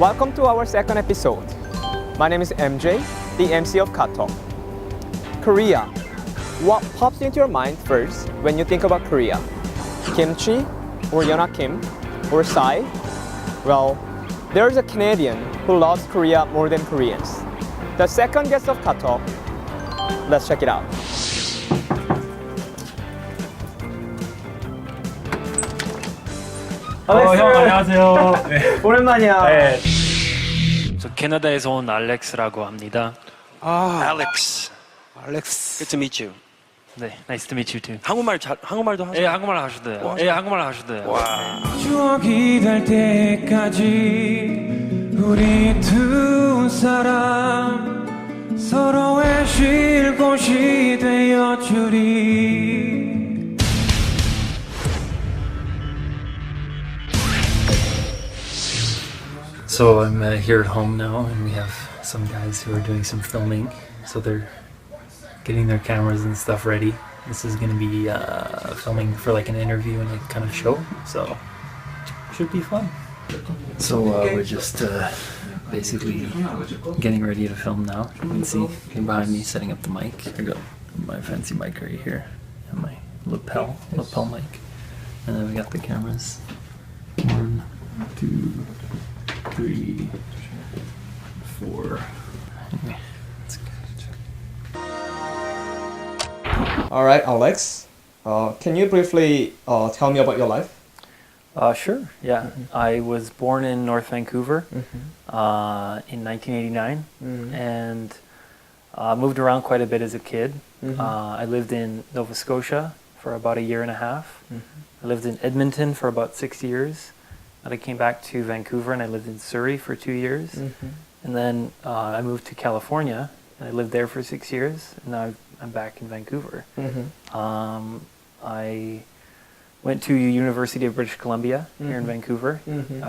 Welcome to our second episode. My name is MJ, the MC of CaTalk. Korea. What pops into your mind first when you think about Korea? Kimchi, or Yeona Kim, or Psy? Well, there's a Canadian who loves Korea more than Koreans. The second guest of CaTalk. Let's check it out. 형 안녕하세요. 네. 오랜만이야. 네. 저 캐나다에서 온 알렉스라고 합니다. Alex. Alex. Good to meet you. 네, nice to meet you too. 한국말도 하세요? 예, 한국말 하셔도 돼요. 예, 한국말 하셔도 돼요. 와. 추억이 될 때까지 우리 두 사람 서로의 쉴 곳이 되어주리. So I'm here at home now, and we have some guys who are doing some filming. So they're getting their cameras and stuff ready. This is going to be filming for like an interview and a kind of show. So should be fun. So we're just basically getting ready to film now. You can see behind me setting up the mic. I got my fancy mic right here and my lapel mic, and then we got the cameras. 1, 2, 3, 4. Anyway, let's go. All right, Alex. Can you briefly tell me about your life? Sure, yeah. I was born in North Vancouver in 1989 and moved around quite a bit as a kid. I lived in Nova Scotia for about a year and a half. I lived in Edmonton for about 6 years. And I came back to Vancouver and I lived in Surrey for 2 years. And then I moved to California and I lived there for 6 years. And now I'm back in Vancouver. I went to University of British Columbia here in Vancouver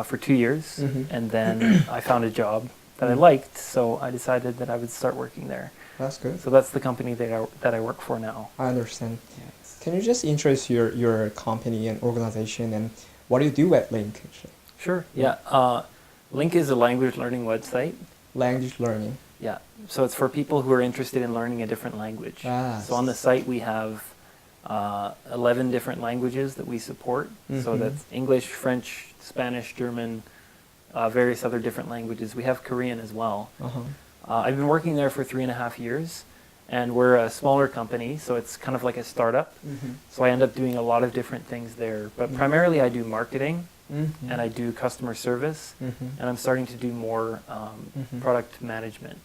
for 2 years. And then I found a job that I liked, so I decided that I would start working there. That's good. So that's the company that I work for now. I understand. Yes. Can you just introduce your company and organization and what do you do at Link? Actually? Sure. Yeah. Link is a language learning website. Language learning. Yeah. So it's for people who are interested in learning a different language. So on the site we have 11 different languages that we support. So that's English, French, Spanish, German, various other different languages. We have Korean as well. I've been working there for 3.5 years. And we're a smaller company, so it's kind of like a startup. So I end up doing a lot of different things there. But primarily I do marketing, and I do customer service, and I'm starting to do more product management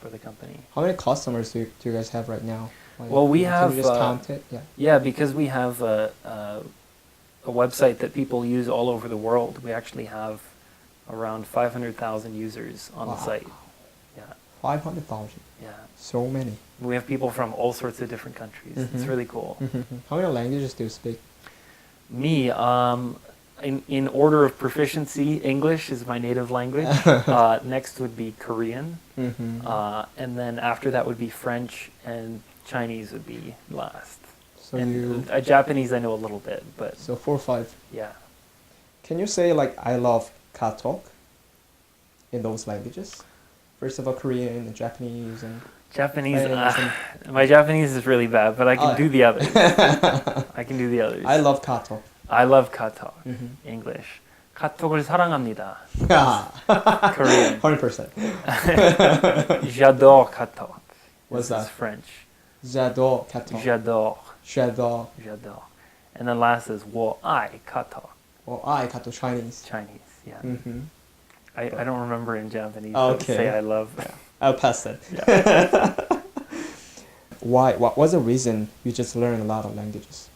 for the company. How many customers do you guys have right now? Like, Well, we have... Can you just count it? Yeah. Yeah, because we have a website that people use all over the world. We actually have around 500,000 users on the site. Yeah. 500,000. Yeah. So many. We have people from all sorts of different countries. It's really cool. How many languages do you speak? Me, in order of proficiency, English is my native language. Next would be Korean. And then after that would be French, and Chinese would be last. So and Japanese I know a little bit, but... So 4 or 5. Yeah. Can you say like I love CaTalk in those languages? First of all, Korean and Japanese and... Japanese, my Japanese is really bad, but I can do the others. I can do the others. I love CaTalk. I love CaTalk. English. 카톡을 사랑합니다. Korean. 100%. J'adore CaTalk. What's This that? is French. J'adore CaTalk. J'adore. J'adore. J'adore. And then last is 我爱 CaTalk. Or I CaTalk Chinese. Chinese, yeah. I don't remember in Japanese. Okay. But say I love. I'll pass it. Yeah. Why? What was the reason you just learned a lot of languages?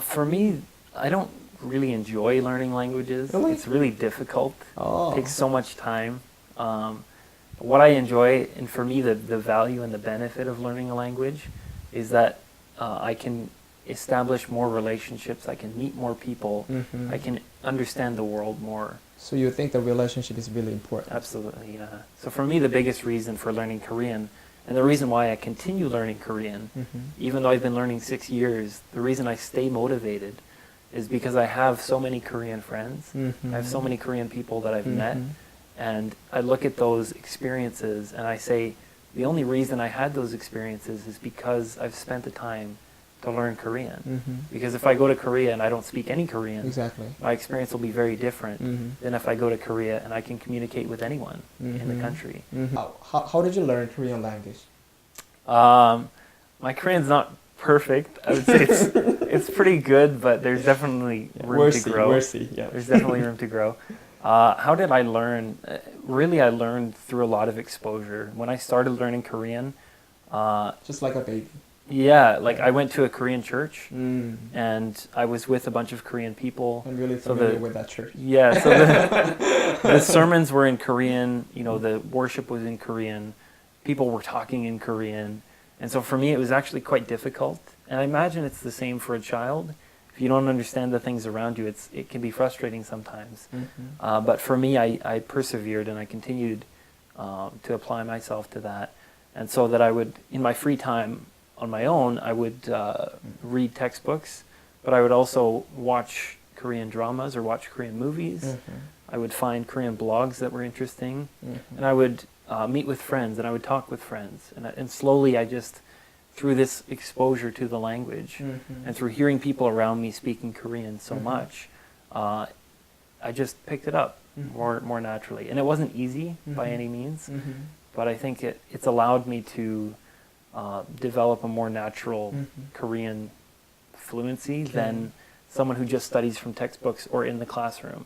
For me, I don't really enjoy learning languages. Really? It's really difficult. Oh. It takes so much time. What I enjoy, and for me, the value and the benefit of learning a language is that I can establish more relationships, I can meet more people, I can understand the world more. So you think the relationship is really important? Absolutely, yeah. So for me, the biggest reason for learning Korean, and the reason why I continue learning Korean, even though I've been learning 6 years, the reason I stay motivated is because I have so many Korean friends, I have so many Korean people that I've met, And I look at those experiences and I say, the only reason I had those experiences is because I've spent the time to learn Korean. Because if I go to Korea and I don't speak any Korean, Exactly. my experience will be very different than if I go to Korea and I can communicate with anyone in the country. How did you learn Korean language? My Korean's not perfect. I would say it's pretty good, but there's definitely room to grow. Yeah. There's definitely room to grow. How did I learn? Really, I learned through a lot of exposure. When I started learning Korean, Just like a baby. yeah, like I went to a Korean church, and I was with a bunch of Korean people. I'm really So familiar the- with that church. Yeah, so the sermons were in Korean, you know, the worship was in Korean, people were talking in Korean, and so for me it was actually quite difficult. And I imagine it's the same for a child. If you don't understand the things around you, it can be frustrating sometimes. But for me, I persevered and I continued to apply myself to that. And so that I would, in my free time on my own, I would read textbooks, but I would also watch Korean dramas or watch Korean movies. I would find Korean blogs that were interesting, and I would meet with friends, and I would talk with friends. And slowly I just, through this exposure to the language, and through hearing people around me speaking Korean so much, I just picked it up more naturally. And it wasn't easy by any means, but I think it's allowed me to develop a more natural Korean fluency than someone who just studies from textbooks or in the classroom.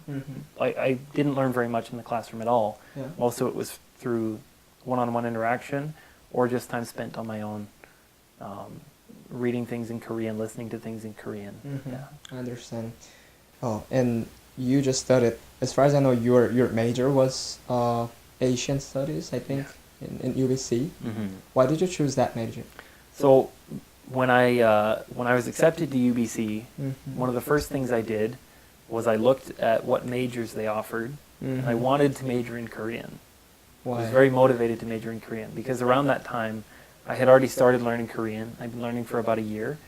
I didn't learn very much in the classroom at all. Yeah. Most of it was through one-on-one interaction or just time spent on my own, reading things in Korean, listening to things in Korean. Yeah. I understand. Oh, and you just studied, as far as I know, your major was Asian Studies, I think, in UBC. Why did you choose that major? So when I was accepted to UBC, one of the first things I did was I looked at what majors they offered. And I wanted to major in Korean. I Why? was very motivated to major in Korean because around that time I had already started learning Korean. I'd been learning for about a year,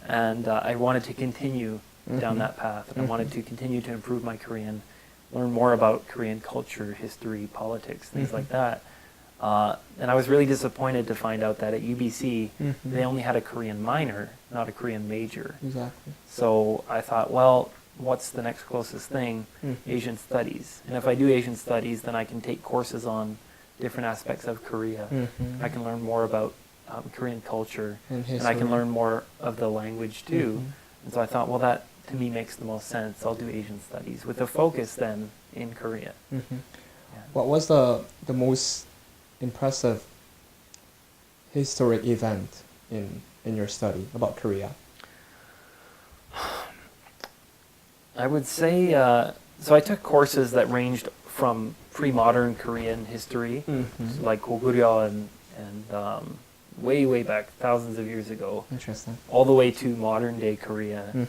and I wanted to continue down that path. And I wanted to continue to improve my Korean, learn more about Korean culture, history, politics, things like that. And I was really disappointed to find out that at UBC, they only had a Korean minor, not a Korean major. Exactly. So I thought, well, what's the next closest thing? Asian Studies. And if I do Asian Studies, then I can take courses on different aspects of Korea. I can learn more about Korean culture, And and I can history. learn more of the language too. And so I thought, well, that to me makes the most sense. I'll do Asian Studies with a focus then in Korea. What was the most impressive historic event in your study about Korea? I would say, so I took courses that ranged from pre-modern Korean history, so like Goguryeo and way back, thousands of years ago, Interesting. all the way to modern day Korea, you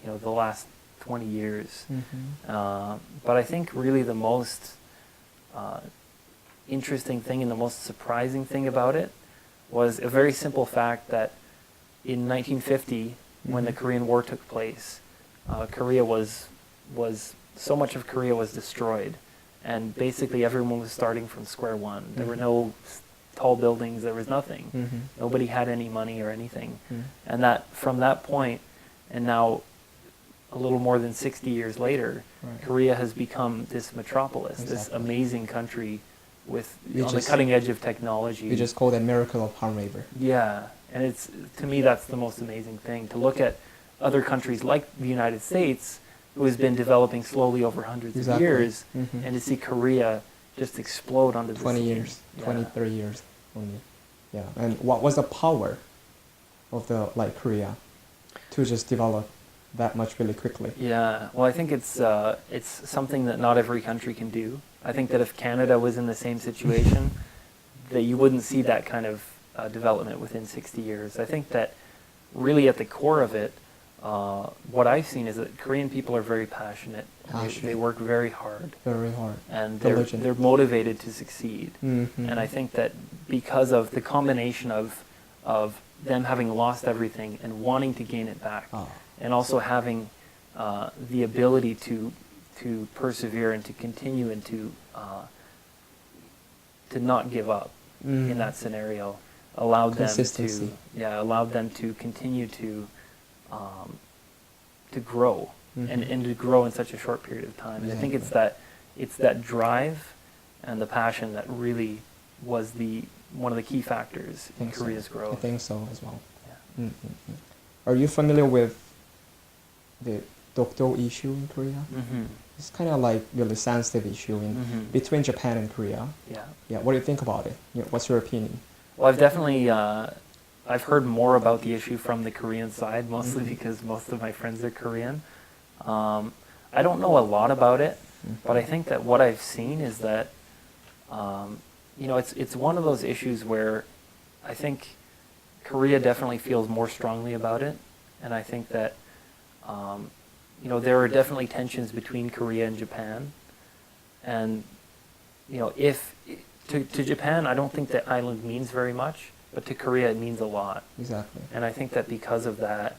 know, the last 20 years. But I think really the most interesting thing and the most surprising thing about it was a very simple fact that in 1950, when the Korean War took place, Korea was so much of Korea was destroyed, and basically everyone was starting from square one. There were no tall buildings, there was nothing. Nobody had any money or anything. And that from that point, and now a little more than 60 years later, Right. Korea has become this metropolis, this Exactly. amazing country with We on just- the cutting edge of technology. We just call that miracle of Palm River. Yeah, and it's, to me, that's the most amazing thing, to look at other countries like the United States, who has been developing slowly over hundreds of Exactly. years, and to see Korea just explode onto the 20 scene. years, Yeah. 20, 30 years only. Yeah. And what was the power of the Korea to just develop that much really quickly? Yeah, well, I think it's something that not every country can do. I think that if Canada was in the same situation, that you wouldn't see that kind of development within 60 years. I think that really at the core of it, what I've seen is that Korean people are very passionate. They work very hard, Very hard. and Diligent. they're motivated to succeed. Mhm. And I think that because of the combination of them having lost everything and wanting to gain it back, Ah. and also having the ability to to persevere and to continue and to not give up in that scenario allowed them Consistency. to continue to grow and to grow in such a short period of time. And I think it's that drive and the passion that really was one of the key factors in Korea's I growth. think so as well. Yeah. Are you familiar with the Dokdo Issue in Korea? Mm-hmm. It's kind of like really sensitive issue between Japan and Korea. Yeah. Yeah. What do you think about it? Yeah, what's your opinion? Well, I've definitely I've heard more about the issue from the Korean side, mostly because most of my friends are Korean. I don't know a lot about it, but I think that what I've seen is that it's one of those issues where I think Korea definitely feels more strongly about it, and I think that there are definitely tensions between Korea and Japan, and if to Japan, I don't think the island means very much, but to Korea it means a lot. Exactly. And I think that because of that,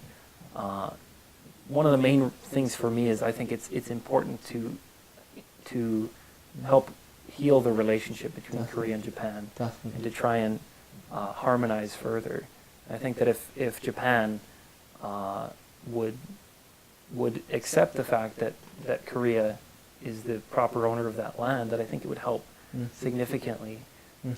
one of the main things for me is I think it's important to help heal the relationship between Definitely. Korea and Japan, and Definitely. to try and harmonize further. I think that if Japan would accept the fact that Korea is the proper owner of that land, that I think it would help significantly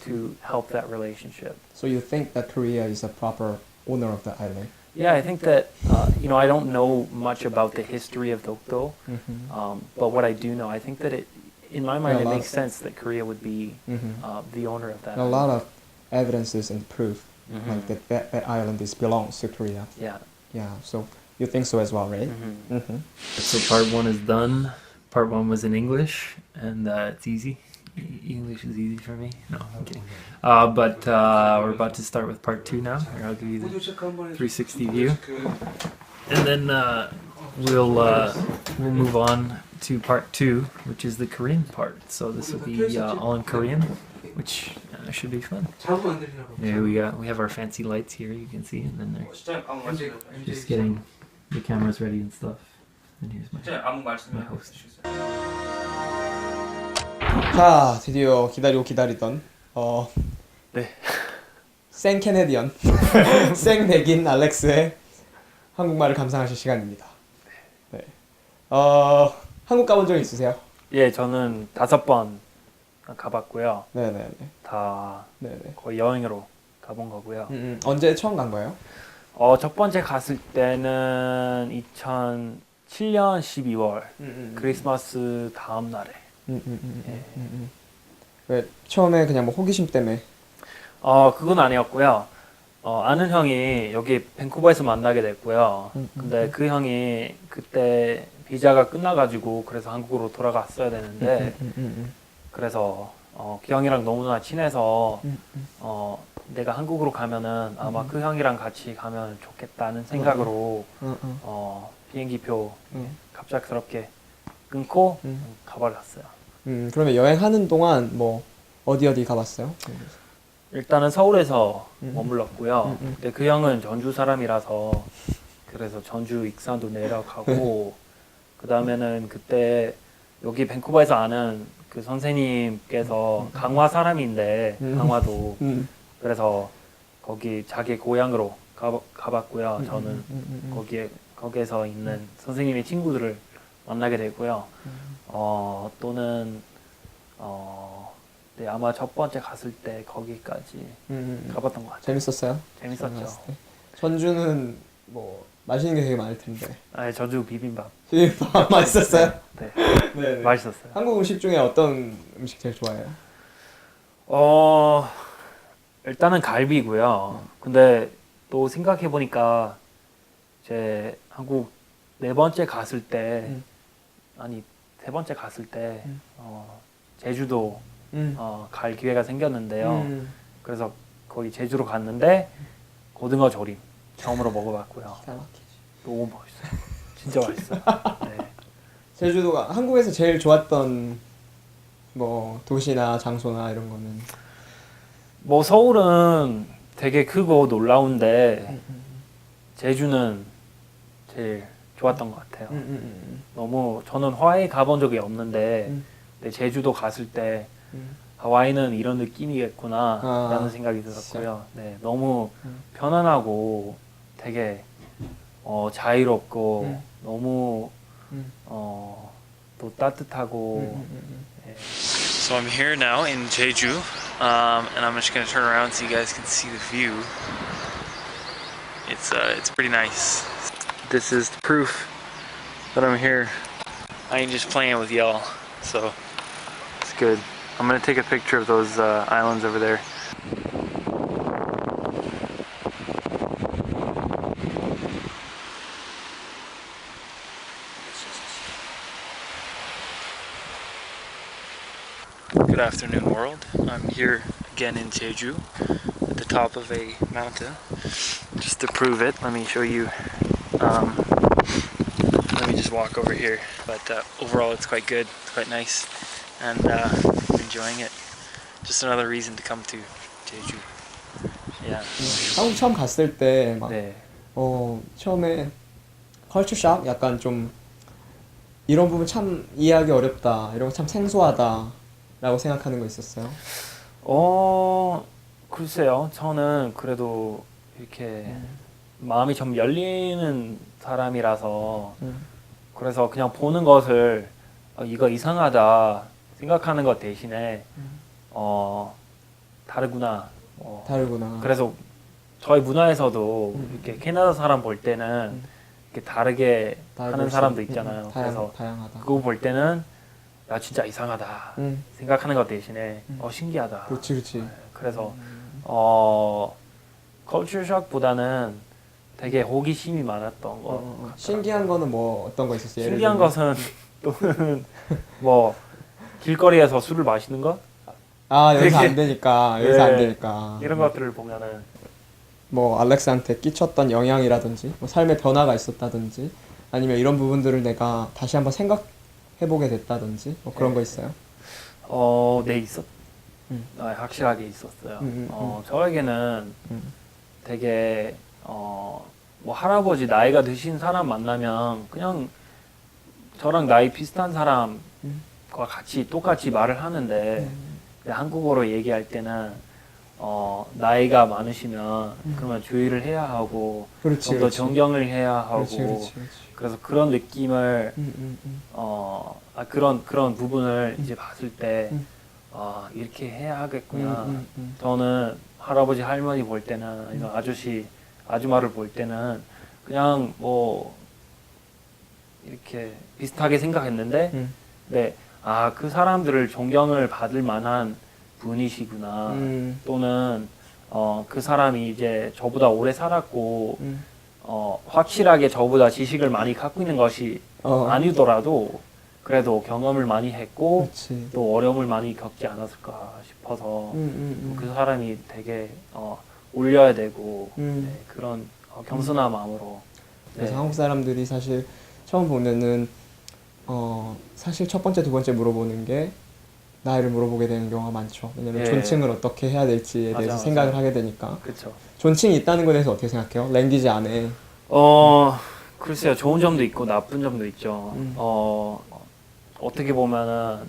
to help that relationship. So you think that Korea is a proper owner of the island? Yeah, I think that, I don't know much about the history of Dokdo, but what I do know, I think that in my mind, it makes sense that Korea would be the owner of that. A lot of evidences and proof like that island belongs to Korea. Yeah. Yeah, so you think so as well, right? So part 1 is done. Part 1 was in English, and it's easy. English is easy for me. No, I'm kidding. But we're about to start with part 2 now. Here, I'll give you the 360 view, and then we'll move on to part 2, which is the Korean part. So this will be all in Korean, which should be fun. Yeah, we have our fancy lights here. You can see, and then they're just getting the cameras ready and stuff. And here's my host. 자, 드디어 기다리던 네. 생 캐네디언, 생 백인 알렉스의 한국말을 감상하실 시간입니다. 네. 한국 가본 적 있으세요? 예, 저는 5번 가봤고요. 네네네. 다 네네. 거의 여행으로 가본 거고요. 언제 처음 간 거예요? 첫 번째 갔을 때는 2007년 12월 크리스마스 다음 날에. 왜 처음에 그냥 뭐 호기심 때문에? 그건 아니었고요. 아는 형이 여기 밴쿠버에서 만나게 됐고요. 근데 그 형이 그때 비자가 끝나가지고 그래서 한국으로 돌아갔어야 되는데 그래서 그 형이랑 너무나 친해서 내가 한국으로 가면은 아마 그 형이랑 같이 가면 좋겠다는 생각으로 비행기표 갑작스럽게 끊고 가버렸어요. 그러면 여행하는 동안 뭐 어디 가봤어요? 일단은 서울에서 머물렀고요. 근데 그 형은 전주 사람이라서 그래서 전주 익산도 내려가고 그 다음에는 그때 여기 밴쿠버에서 아는 그 선생님께서 강화 사람인데 강화도 그래서 거기 자기 고향으로 가봤고요. 저는 거기에서 있는 선생님의 친구들을 만나게 되고요. 또는 네, 아마 첫 번째 갔을 때 거기까지 가봤던 것 같아요. 재밌었어요? 재밌었죠. 전주는 뭐 맛있는 게 되게 많을 텐데. 전주 비빔밥. 비빔밥 맛있었어요? 네. 네. 맛있었어요. 한국 음식 중에 어떤 음식 제일 좋아해요? 일단은 갈비고요. 근데 또 생각해 보니까 제 한국 4번째 갔을 때 아니 3번째 갔을 때 제주도 갈 기회가 생겼는데요. 그래서 거기 제주로 갔는데 고등어 조림 처음으로 먹어봤고요. 너무 맛있어요. 진짜 맛있어요. 네. 제주도가 한국에서 제일 좋았던 뭐 도시나 장소나 이런 거는 뭐 서울은 되게 크고 놀라운데 제주는 제일 좋았던 것 같아요. 너무 저는 하와이 가본 적이 없는데 근데 제주도 갔을 때 하와이는 이런 느낌이겠구나 라는 생각이 들었고요. 네, 너무 편안하고 되게 자유롭고 너무 또 따뜻하고 네. So I'm here now in Jeju, and I'm just gonna turn around so you guys can see the view. It's pretty nice. This is the proof that I'm here. I ain't just playing with y'all, so it's good. I'm gonna take a picture of those islands over there. Good afternoon, world. I'm here again in Jeju at the top of a mountain. Just to prove it, let me show you. Let me just walk over here. But overall, it's quite good. It's quite nice, and I'm enjoying it. Just another reason to come to Jeju. Yeah. 한국 처음 갔을 때 막 네. 처음에 컬처 샵 약간 좀 이런 부분 참 이해하기 어렵다, 이런 거 참 생소하다 라고 생각하는 거 있었어요? 글쎄요. 저는 그래도 이렇게 마음이 좀 열리는 사람이라서 그래서 그냥 보는 것을 이거 이상하다 생각하는 것 대신에 다르구나. 다르구나. 그래서 저희 문화에서도 이렇게 캐나다 사람 볼 때는 이렇게 다르게 하는 사람도 있잖아요. 그래서 다양하다. 그거 볼 때는 야 진짜 이상하다 생각하는 것 대신에 신기하다. 그렇지. 그래서 컬처쇼크보다는 되게 호기심이 많았던 거. 신기한 거는 뭐 어떤 거 있었어요? 신기한 것은 또는 뭐 길거리에서 술을 마시는 것? 여기서 안 되니까. 네. 여기서 안 되니까. 이런 것들을 보면은 뭐 알렉스한테 끼쳤던 영향이라든지 뭐 삶의 변화가 있었다든지 아니면 이런 부분들을 내가 다시 한번 생각해보게 됐다든지 뭐 그런 거 있어요? 네 확실하게 있었어요. 저에게는 되게 뭐 할아버지 나이가 드신 사람 만나면 그냥 저랑 나이 비슷한 사람과 같이 똑같이 말을 하는데 한국어로 얘기할 때는 나이가 많으시면 그러면 주의를 해야 하고 좀 더 존경을 해야 하고 그렇지. 그래서 그런 느낌을 그런 부분을 이제 봤을 때 이렇게 해야 하겠구나. 저는 할아버지 할머니 볼 때는 아니면 아저씨 아줌마를 볼 때는 그냥 뭐 이렇게 비슷하게 생각했는데 네, 그 사람들을 존경을 받을 만한 분이시구나. 또는 그 사람이 이제 저보다 오래 살았고 확실하게 저보다 지식을 많이 갖고 있는 것이 아니더라도 그래도 경험을 많이 했고 그렇지. 또 어려움을 많이 겪지 않았을까 싶어서 그 사람이 되게 올려야 되고 네, 그런 겸손한 마음으로. 그래서 네. 한국 사람들이 사실 처음 보면은 사실 첫 번째, 두 번째 물어보는 게 나이를 물어보게 되는 경우가 많죠. 왜냐면 예. 존칭을 어떻게 해야 될지에 대해서 맞아. 생각을 하게 되니까. 그렇죠. 존칭이 있다는 것에 대해서 어떻게 생각해요? 랭귀지 안에. 글쎄요. 좋은 점도 있고 나쁜 점도 있죠. 어떻게 보면은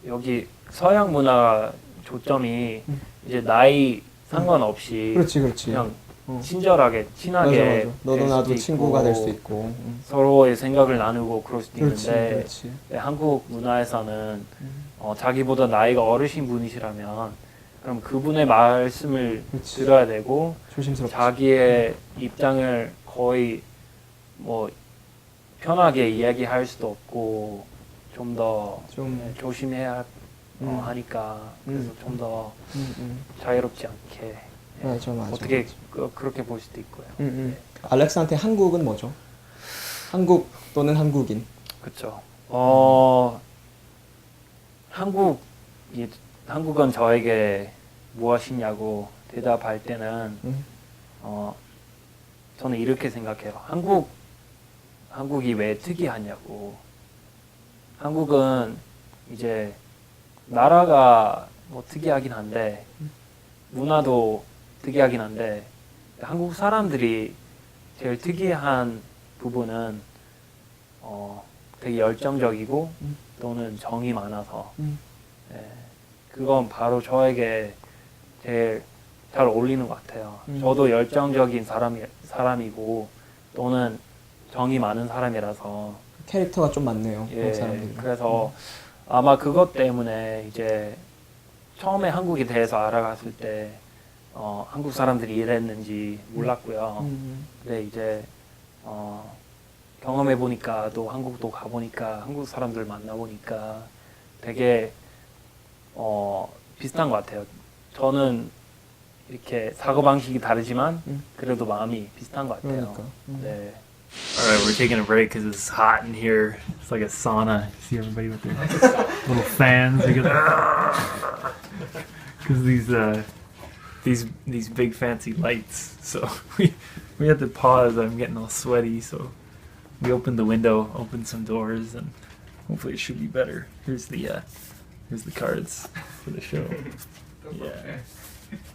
여기 서양 문화 조점이 이제 나이 상관없이 그렇지. 그냥 친절하게 친하게 맞아. 너도 될 나도 수도 친구가 있고, 될 수 있고. 서로의 생각을 나누고 그럴 수도 그렇지. 있는데 네, 한국 문화에서는 자기보다 나이가 어르신 분이시라면 그럼 그분의 말씀을 그렇지. 들어야 되고 조심스럽지. 자기의 입장을 거의 뭐 편하게 이야기할 수도 없고 좀 더 좀 조심해야 하니까 그래서 좀 더 자유롭지 않게 맞아. 어떻게 그렇게 볼 수도 있고요. 알렉스한테 한국은 뭐죠? 한국 또는 한국인. 그렇죠. 한국은 저에게 무엇이냐고 대답할 때는 저는 이렇게 생각해요. 한국이 왜 특이하냐고. 한국은 이제 나라가 뭐 특이하긴 한데 문화도 특이하긴 한데 한국 사람들이 제일 특이한 부분은 되게 열정적이고 또는 정이 많아서 예, 그건 바로 저에게 제일 잘 어울리는 것 같아요. 저도 열정적인 사람이고 또는 정이 많은 사람이라서 캐릭터가 좀 많네요. 예, 한국 사람들이. 그래서 아마 그것 때문에 이제 처음에 한국에 대해서 알아갔을 때 한국 사람들이 이랬는지 몰랐고요. 근데 이제 경험해 보니까 또 한국도 가 보니까 한국 사람들 만나 보니까 되게 비슷한 것 같아요. 저는 이렇게 사고 방식이 다르지만 그래도 마음이 비슷한 것 같아요. 그러니까. 네. Alright, we're taking a break because it's hot in here. It's like a sauna. You see everybody with their little fans. Because these big fancy lights. So we had to pause. I'm getting all sweaty. So we opened the window, opened some doors, and hopefully it should be better. Here's the cards for the show. Yeah.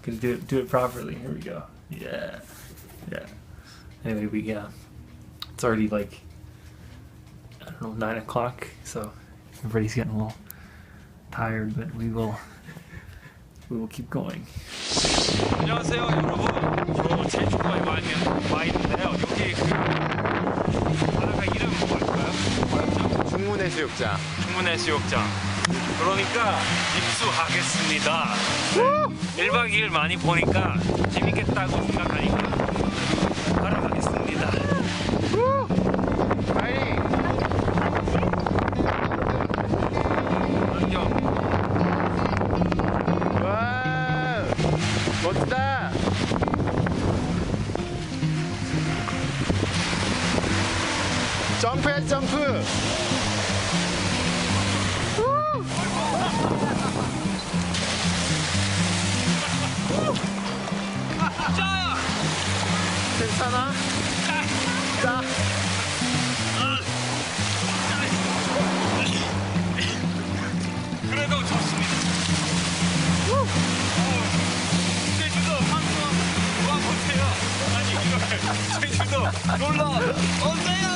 Gonna do it properly. Here we go. Yeah. Anyway, it's already like, I don't know, 9 o'clock, so everybody's getting a little tired, but we will keep going. 안녕하세요 여러분. 저 제주도에 와 있는데요. 여기 바다가 이름은 뭘까요? 중문해수욕장. 중문해수욕장. 그러니까 입수하겠습니다. 1박 2일 많이 보니까 재밌겠다고 생각하니까 하러 가겠습니다. 안녕. 와, 멋지다. 점프해 점프. 괜찮아? 자. 그래도 좋습니다. 제주도 한번 와보세요. 아니 이거 제주도 놀러 오세요.